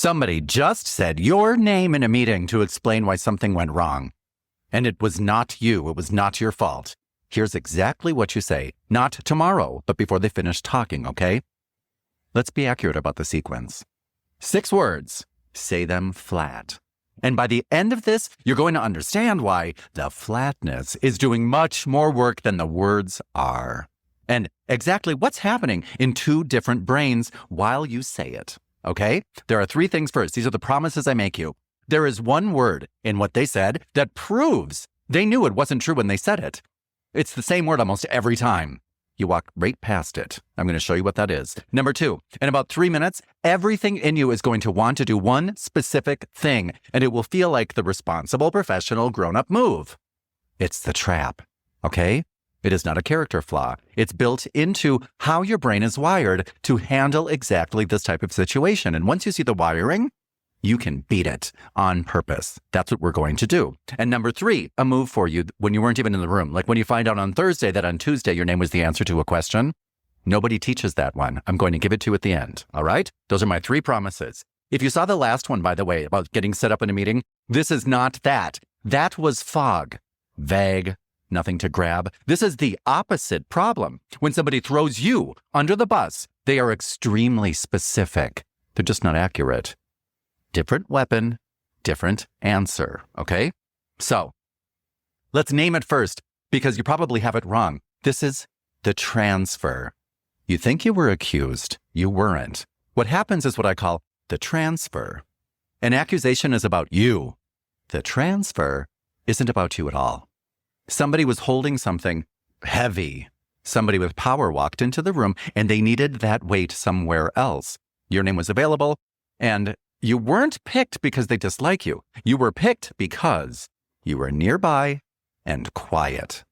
Somebody just said your name in a meeting to explain why something went wrong. And it was not you. It was not your fault. Here's exactly what you say. Not tomorrow, but before they finish talking, okay? Let's be accurate about the sequence. 6 words. Say them flat. And by the end of this, you're going to understand why the flatness is doing much more work than the words are. And exactly what's happening in 2 different brains while you say it. Okay? There are 3 things first. These are the promises I make you. There is 1 word in what they said that proves they knew it wasn't true when they said it. It's the same word almost every time. You walk right past it. I'm going to show you what that is. Number 2, in about 3 minutes, everything in you is going to want to do one specific thing, and it will feel like the responsible, professional, grown-up move. It's the trap, okay? It is not a character flaw. It's built into how your brain is wired to handle exactly this type of situation. And once you see the wiring, you can beat it on purpose. That's what we're going to do. And number 3, a move for you when you weren't even in the room. Like when you find out on Thursday that on Tuesday your name was the answer to a question. Nobody teaches that one. I'm going to give it to you at the end. All right? Those are my 3 promises. If you saw the last one, by the way, about getting set up in a meeting, this is not that. That was fog. Vague. Nothing to grab. This is the opposite problem. When somebody throws you under the bus, they are extremely specific. They're just not accurate. Different weapon, different answer, okay? So, let's name it first, because you probably have it wrong. This is the transfer. You think you were accused. You weren't. What happens is what I call the transfer. An accusation is about you. The transfer isn't about you at all. Somebody was holding something heavy. Somebody with power walked into the room, and they needed that weight somewhere else. Your name was available, and you weren't picked because they dislike you. You were picked because you were nearby and quiet.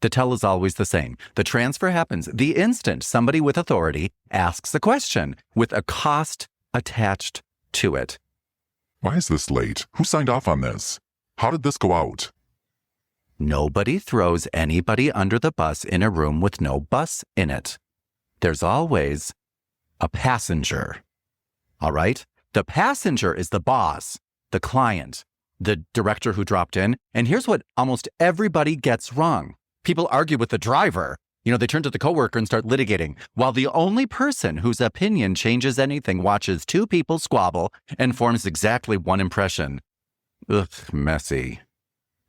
The tell is always the same. The transfer happens the instant somebody with authority asks a question with a cost attached to it. Why is this late? Who signed off on this? How did this go out? Nobody throws anybody under the bus in a room with no bus in it. There's always a passenger. All right? The passenger is the boss, the client, the director who dropped in. And here's what almost everybody gets wrong. People argue with the driver. They turn to the coworker and start litigating, while the only person whose opinion changes anything watches 2 people squabble and forms exactly one impression. Ugh, messy.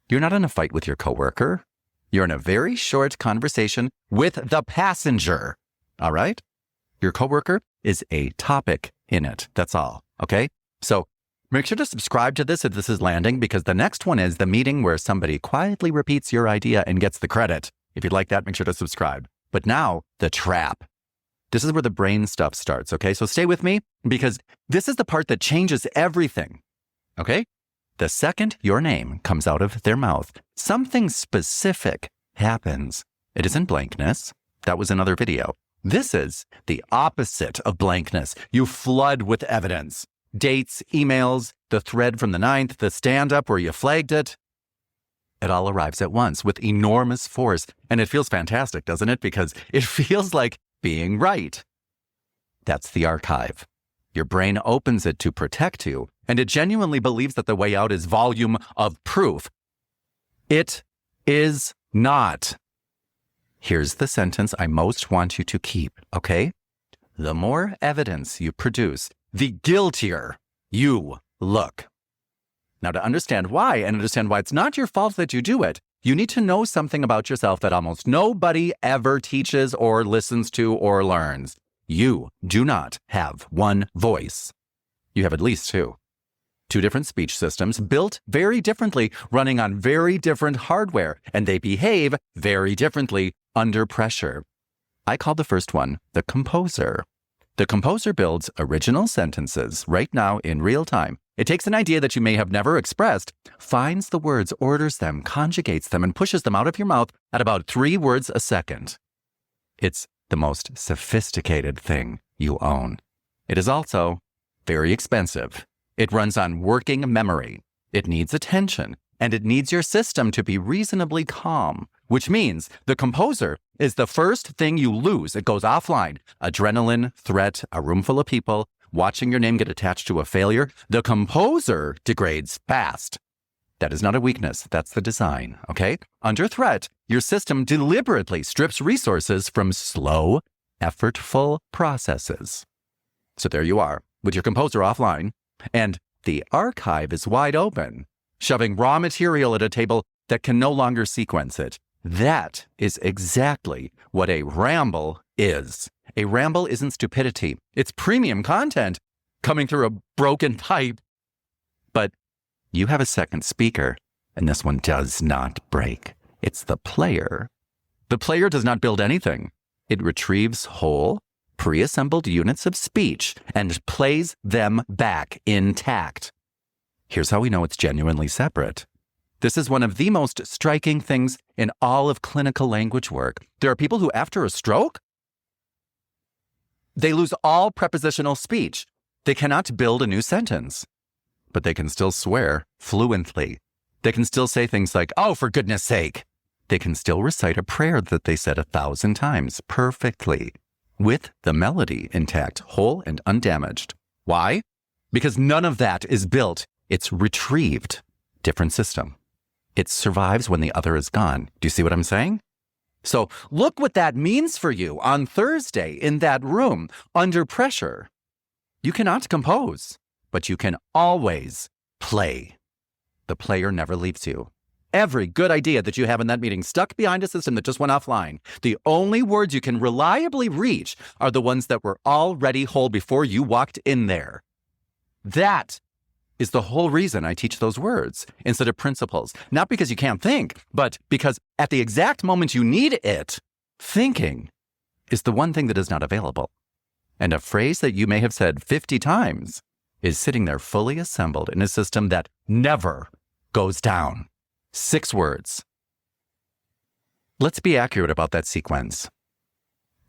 You're not in a fight with your coworker. You're in a very short conversation with the passenger. All right? Your coworker is a topic in it. That's all. Okay? So make sure to subscribe to this if this is landing, because the next one is the meeting where somebody quietly repeats your idea and gets the credit. If you'd like that, make sure to subscribe. But now, the trap. This is where the brain stuff starts, okay? So stay with me, because this is the part that changes everything. Okay? The second your name comes out of their mouth, something specific happens. It isn't blankness. That was another video. This is the opposite of blankness. You flood with evidence. Dates, emails, the thread from the 9th, the stand-up where you flagged it. It all arrives at once with enormous force. And it feels fantastic, doesn't it? Because it feels like being right. That's the archive. Your brain opens it to protect you, and it genuinely believes that the way out is volume of proof. It is not. Here's the sentence I most want you to keep, okay? The more evidence you produce, the guiltier you look. Now, to understand why, and understand why it's not your fault that you do it, you need to know something about yourself that almost nobody ever teaches or listens to or learns. You do not have one voice. You have at least 2. 2 different speech systems built very differently, running on very different hardware, and they behave very differently under pressure. I call the first one the composer. The composer builds original sentences right now in real time. It takes an idea that you may have never expressed, finds the words, orders them, conjugates them, and pushes them out of your mouth at about 3 words a second. It's the most sophisticated thing you own. It is also very expensive. It runs on working memory. It needs attention, and it needs your system to be reasonably calm, which means the composer is the first thing you lose. It goes offline. Adrenaline, threat, a room full of people. watching your name get attached to a failure, the composer degrades fast. That is not a weakness. That's the design, okay? Under threat, your system deliberately strips resources from slow, effortful processes. So there you are, with your composer offline, and the archive is wide open, shoving raw material at a table that can no longer sequence it. That is exactly what a ramble is. A ramble isn't stupidity. It's premium content coming through a broken pipe. But you have a second speaker, and this one does not break. It's the player. The player does not build anything. It retrieves whole, pre-assembled units of speech and plays them back intact. Here's how we know it's genuinely separate. This is one of the most striking things in all of clinical language work. There are people who, after a stroke, they lose all prepositional speech. They cannot build a new sentence, but they can still swear fluently. They can still say things like, "Oh, for goodness sake." They can still recite a prayer that they said 1,000 times perfectly, with the melody intact, whole and undamaged. Why? Because none of that is built. It's retrieved. Different system. It survives when the other is gone. Do you see what I'm saying? So look what that means for you on Thursday in that room under pressure. You cannot compose, but you can always play. The player never leaves you. Every good idea that you have in that meeting stuck behind a system that just went offline. The only words you can reliably reach are the ones that were already whole before you walked in there. That is the whole reason I teach those words instead of principles. Not because you can't think, but because at the exact moment you need it, thinking is the one thing that is not available. And a phrase that you may have said 50 times is sitting there fully assembled in a system that never goes down. 6 words. Let's be accurate about that sequence.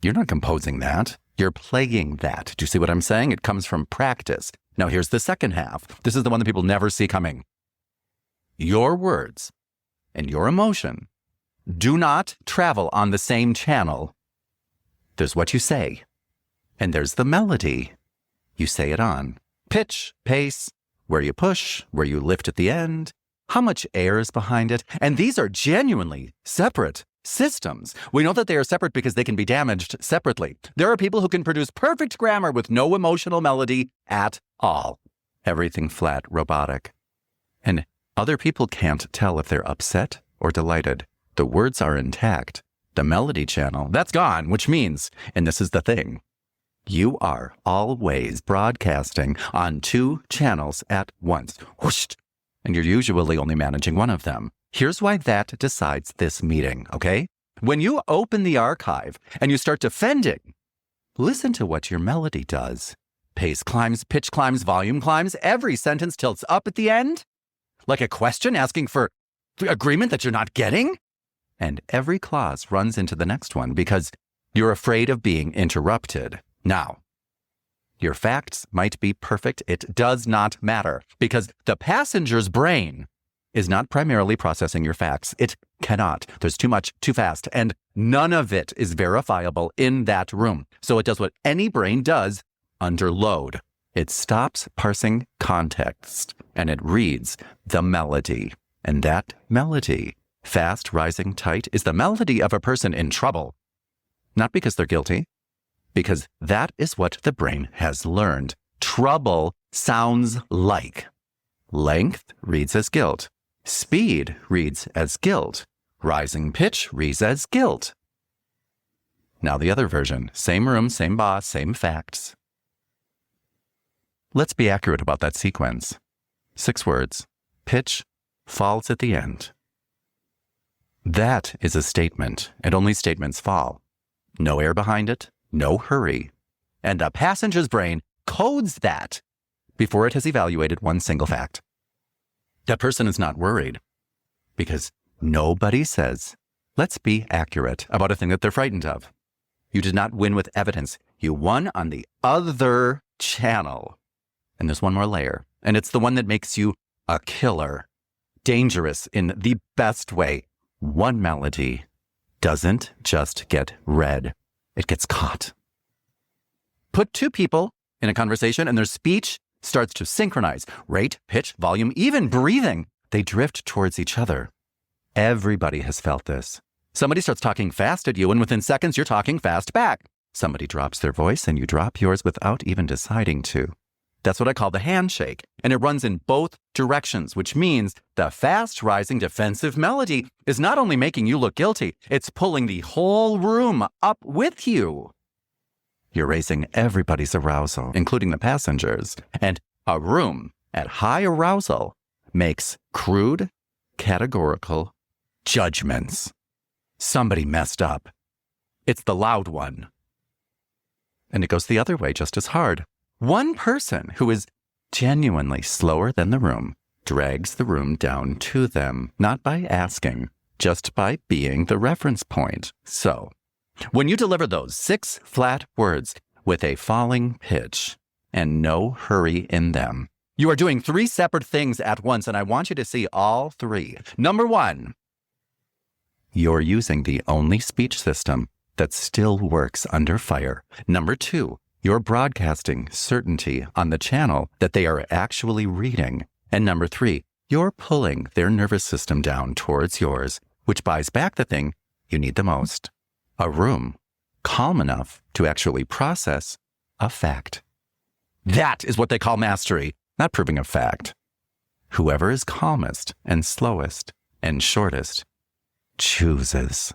You're not composing that. You're playing that. Do you see what I'm saying? It comes from practice. Now here's the second half. This is the one that people never see coming. Your words and your emotion do not travel on the same channel. There's what you say, and there's the melody you say it on. Pitch, pace, where you push, where you lift at the end, how much air is behind it. And these are genuinely separate systems. We know that they are separate because they can be damaged separately. There are people who can produce perfect grammar with no emotional melody at all. Everything flat, robotic. And other people can't tell if they're upset or delighted. The words are intact. The melody channel, that's gone, which means, and this is the thing, you are always broadcasting on 2 channels at once. Whoosh! And you're usually only managing one of them. Here's why that decides this meeting, okay? When you open the archive and you start defending, listen to what your melody does. Pace climbs, pitch climbs, volume climbs. Every sentence tilts up at the end, like a question asking for agreement that you're not getting. And every clause runs into the next one because you're afraid of being interrupted. Now, your facts might be perfect. It does not matter because the passenger's brain is not primarily processing your facts. It cannot. There's too much, too fast, and none of it is verifiable in that room. So it does what any brain does under load. It stops parsing context and it reads the melody. And that melody, fast, rising, tight, is the melody of a person in trouble. Not because they're guilty, because that is what the brain has learned. Trouble sounds like. Length reads as guilt. Speed reads as guilt. Rising pitch reads as guilt. Now the other version. Same room, same boss, same facts. Let's be accurate about that sequence. 6 words. Pitch falls at the end. That is a statement, and only statements fall. No air behind it, no hurry. And the passenger's brain codes that before it has evaluated one single fact. That person is not worried because nobody says, let's be accurate about a thing that they're frightened of. You did not win with evidence. You won on the other channel. And there's one more layer, and it's the one that makes you a killer. Dangerous in the best way. One melody doesn't just get read. It gets caught. Put 2 people in a conversation and their speech starts to synchronize, rate, pitch, volume, even breathing. They drift towards each other. Everybody has felt this. Somebody starts talking fast at you, and within seconds, you're talking fast back. Somebody drops their voice, and you drop yours without even deciding to. That's what I call the handshake, and it runs in both directions, which means the fast-rising defensive melody is not only making you look guilty, it's pulling the whole room up with you. You're raising everybody's arousal, including the passengers, and a room at high arousal makes crude, categorical judgments. Somebody messed up. It's the loud one. And it goes the other way just as hard. One person who is genuinely slower than the room drags the room down to them, not by asking, just by being the reference point. So, when you deliver those 6 flat words with a falling pitch and no hurry in them, you are doing 3 separate things at once, and I want you to see all 3. Number 1, you're using the only speech system that still works under fire. Number 2, you're broadcasting certainty on the channel that they are actually reading. And number 3, you're pulling their nervous system down towards yours, which buys back the thing you need the most. A room calm enough to actually process a fact. That is what they call mastery, not proving a fact. Whoever is calmest and slowest and shortest chooses.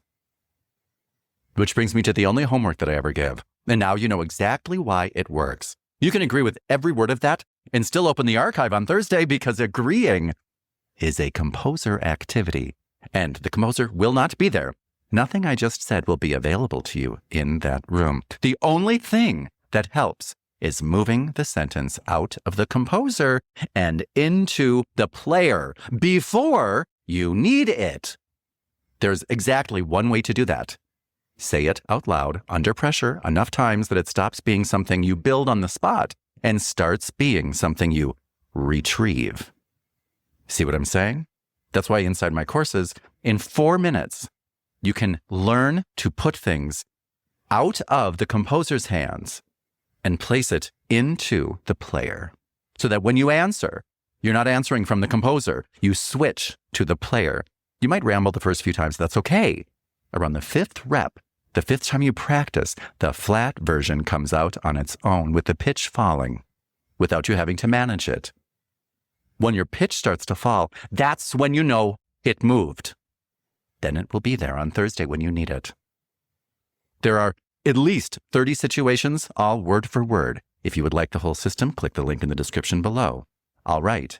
Which brings me to the only homework that I ever give. And now you know exactly why it works. You can agree with every word of that and still open the archive on Thursday, because agreeing is a composer activity, and the composer will not be there. Nothing I just said will be available to you in that room. The only thing that helps is moving the sentence out of the composer and into the player before you need it. There's exactly one way to do that. Say it out loud, under pressure, enough times that it stops being something you build on the spot and starts being something you retrieve. See what I'm saying? That's why inside my courses, in 4 minutes, you can learn to put things out of the composer's hands and place it into the player. So that when you answer, you're not answering from the composer. You switch to the player. You might ramble the first few times. That's okay. Around the 5th rep, the 5th time you practice, the flat version comes out on its own with the pitch falling without you having to manage it. When your pitch starts to fall, that's when you know it moved. Then it will be there on Thursday when you need it. There are at least 30 situations, all word for word. If you would like the whole system, click the link in the description below. All right.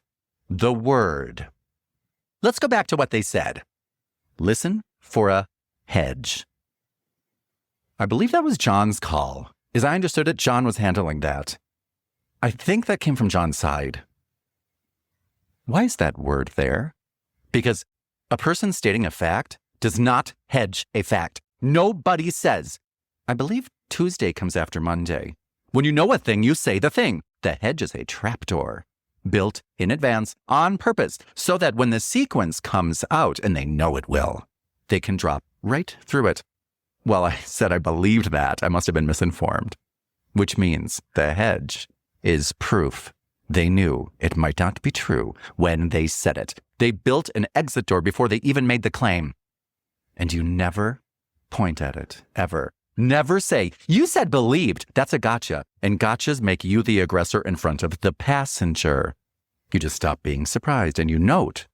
The word. Let's go back to what they said. Listen for a hedge. I believe that was John's call. As I understood it, John was handling that. I think that came from John's side. Why is that word there? Because a person stating a fact does not hedge a fact. Nobody says. I believe Tuesday comes after Monday. When you know a thing, you say the thing. The hedge is a trapdoor built in advance on purpose so that when the sequence comes out, and they know it will, they can drop right through it. Well, I said I believed that. I must have been misinformed. Which means the hedge is proof. They knew it might not be true when they said it. They built an exit door before they even made the claim. And you never point at it, ever. Never say, you said believed. That's a gotcha. And gotchas make you the aggressor in front of the passenger. You just stop being surprised and you note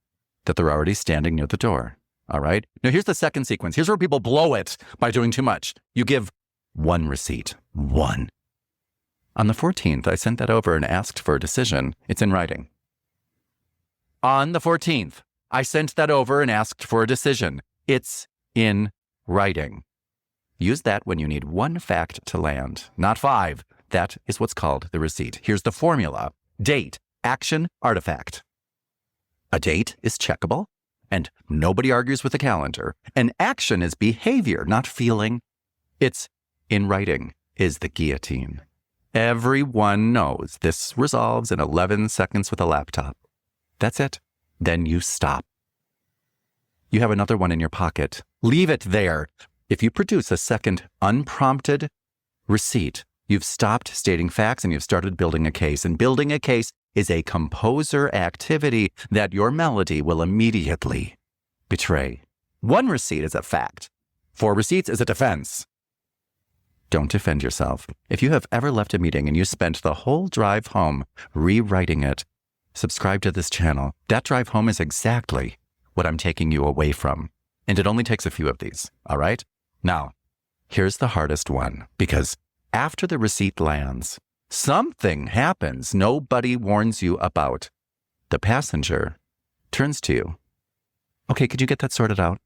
that they're already standing near the door. All right? Now here's the second sequence. Here's where people blow it by doing too much. You give 1 receipt. 1. On the 14th, I sent that over and asked for a decision. It's in writing. On the 14th, I sent that over and asked for a decision. It's in writing. Use that when you need 1 fact to land, not 5. That is what's called the receipt. Here's the formula. Date, action, artifact. A date is checkable, and nobody argues with the calendar. An action is behavior, not feeling. It's in writing is the guillotine. Everyone knows this resolves in 11 seconds with a laptop. That's it. Then you stop. You have another one in your pocket. Leave it there. If you produce a second unprompted receipt You've stopped stating facts and you've started building a case. And building a case is a composer activity that your melody will immediately betray. 1 receipt is a fact. 4 receipts is a defense. Don't defend yourself. If you have ever left a meeting and you spent the whole drive home rewriting it, subscribe to this channel. That drive home is exactly what I'm taking you away from. And it only takes a few of these, all right? Now, here's the hardest one, because after the receipt lands, something happens nobody warns you about. The passenger turns to you. Okay, could you get that sorted out?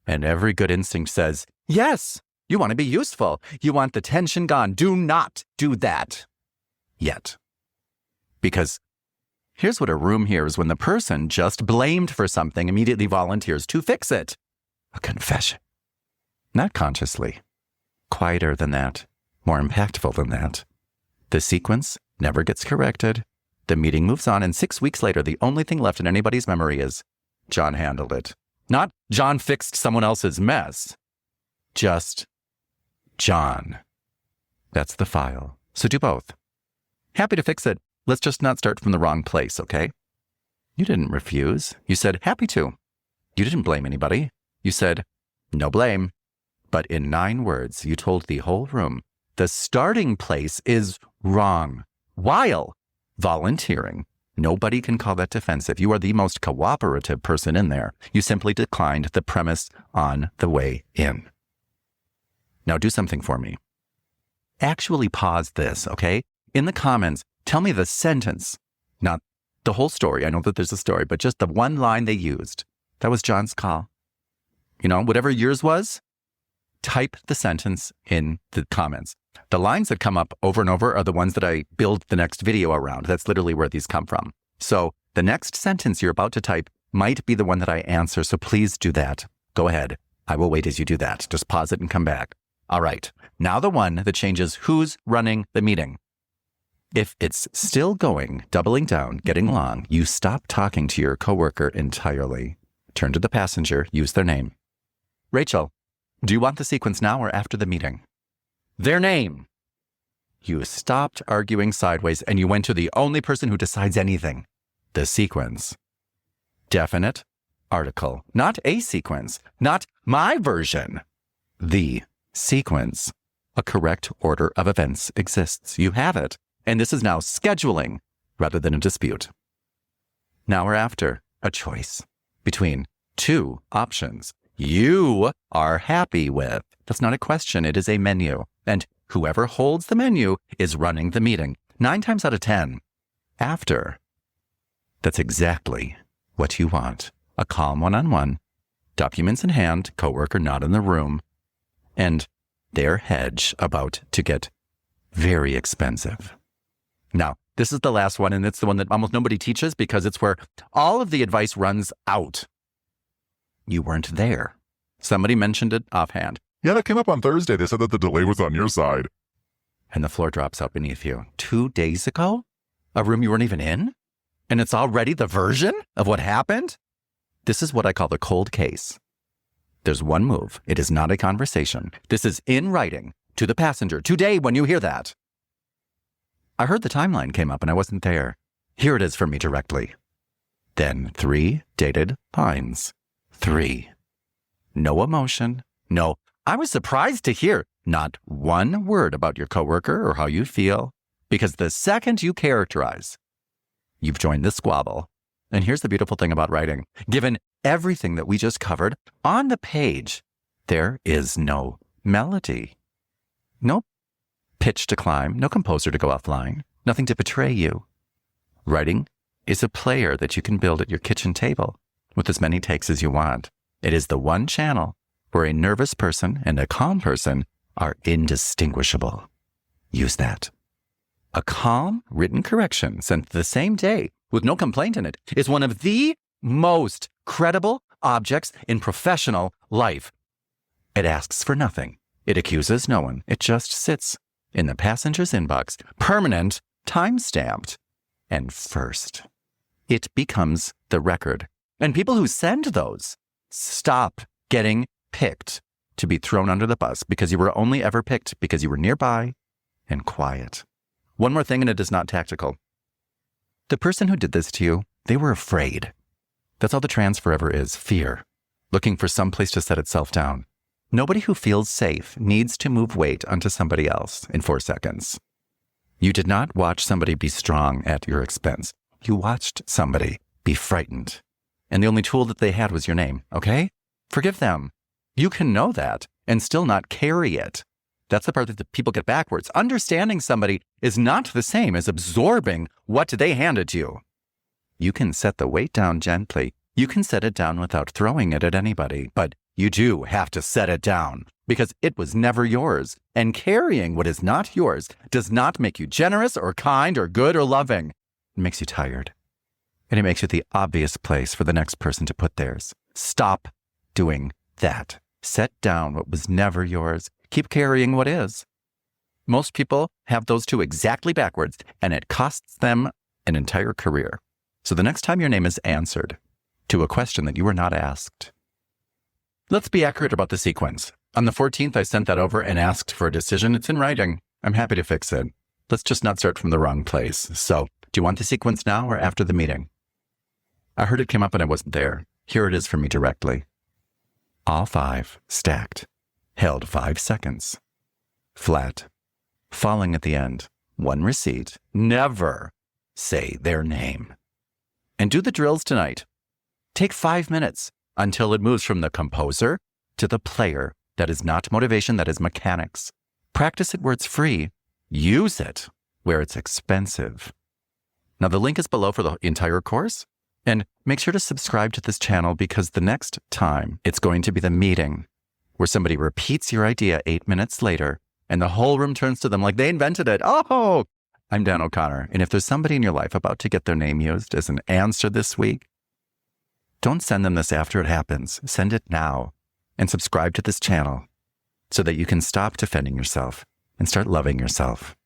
And every good instinct says, yes, you want to be useful. You want the tension gone. Do not do that yet. Because here's what a room hears when the person just blamed for something immediately volunteers to fix it. A confession. Not consciously. Quieter than that. More impactful than that. The sequence never gets corrected. The meeting moves on, and 6 weeks later, the only thing left in anybody's memory is John handled it. Not John fixed someone else's mess. Just John. That's the file. So do both. Happy to fix it. Let's just not start from the wrong place, okay? You didn't refuse. You said, happy to. You didn't blame anybody. You said, no blame. But in 9 words, you told the whole room, the starting place is wrong. While volunteering. Nobody can call that defensive. You are the most cooperative person in there. You simply declined the premise on the way in. Now do something for me. Actually pause this, okay? In the comments, tell me the sentence, not the whole story. I know that there's a story, but just the one line they used. That was John's call. Whatever yours was, type the sentence in the comments. The lines that come up over and over are the ones that I build the next video around. That's literally where these come from. So the next sentence you're about to type might be the one that I answer, so please do that. Go ahead. I will wait as you do that. Just pause it and come back. All right. Now the one that changes who's running the meeting. If it's still going, doubling down, getting long, you stop talking to your coworker entirely. Turn to the passenger, use their name. Rachel, do you want the sequence now or after the meeting? Their name. You stopped arguing sideways and you went to the only person who decides anything. The sequence. Definite article. Not a sequence. Not my version. The sequence. A correct order of events exists. You have it. And this is now scheduling rather than a dispute. Now or after, a choice between 2 options you are happy with. That's not a question. It is a menu. And whoever holds the menu is running the meeting. 9 times out of 10. After. That's exactly what you want. A calm one-on-one. Documents in hand, coworker not in the room. And their hedge about to get very expensive. Now, this is the last one, and it's the one that almost nobody teaches because it's where all of the advice runs out. You weren't there. Somebody mentioned it offhand. Yeah, that came up on Thursday. They said that the delay was on your side. And the floor drops out beneath you. 2 days ago? A room you weren't even in? And it's already the version of what happened? This is what I call the cold case. There's one move. It is not a conversation. This is in writing to the passenger. Today, when you hear that. I heard the timeline came up and I wasn't there. Here it is for me directly. Then 3 dated lines. 3. No emotion. No. I was surprised to hear not one word about your coworker or how you feel, because the second you characterize, you've joined the squabble. And here's the beautiful thing about writing. Given everything that we just covered, on the page, there is no melody. No pitch to climb, no composer to go offline, nothing to betray you. Writing is a player that you can build at your kitchen table with as many takes as you want. It is the one channel where a nervous person and a calm person are indistinguishable. Use that. A calm written correction sent the same day with no complaint in it is one of the most credible objects in professional life. It asks for nothing. It accuses no one. It just sits in the passenger's inbox, permanent, time-stamped, and first. It becomes the record. And people who send those stop getting picked to be thrown under the bus because you were only ever picked because you were nearby and quiet. One more thing, and it is not tactical. The person who did this to you, they were afraid. That's all the transfer ever is, fear, looking for some place to set itself down. Nobody who feels safe needs to move weight onto somebody else in 4 seconds. You did not watch somebody be strong at your expense. You watched somebody be frightened. And the only tool that they had was your name, okay? Forgive them. You can know that and still not carry it. That's the part that the people get backwards. Understanding somebody is not the same as absorbing what they handed you. You can set the weight down gently. You can set it down without throwing it at anybody, but you do have to set it down because it was never yours. And carrying what is not yours does not make you generous or kind or good or loving. It makes you tired. And it makes you the obvious place for the next person to put theirs. Stop doing that. Set down what was never yours. Keep carrying what is. Most people have those two exactly backwards, and it costs them an entire career. So the next time your name is answered to a question that you were not asked, let's be accurate about the sequence. On the 14th, I sent that over and asked for a decision. It's in writing. I'm happy to fix it. Let's just not start from the wrong place. So, do you want the sequence now or after the meeting? I heard it came up and I wasn't there. Here it is for me directly. All 5 stacked, held 5 seconds, flat, falling at the end, 1 receipt, never say their name. And do the drills tonight. Take 5 minutes until it moves from the composer to the player. That is not motivation, that is mechanics. Practice it where it's free. Use it where it's expensive. Now the link is below for the entire course. And make sure to subscribe to this channel because the next time it's going to be the meeting where somebody repeats your idea 8 minutes later and the whole room turns to them like they invented it. Oh, I'm Dan O'Connor. And if there's somebody in your life about to get their name used as an answer this week, don't send them this after it happens. Send it now and subscribe to this channel so that you can stop defending yourself and start loving yourself.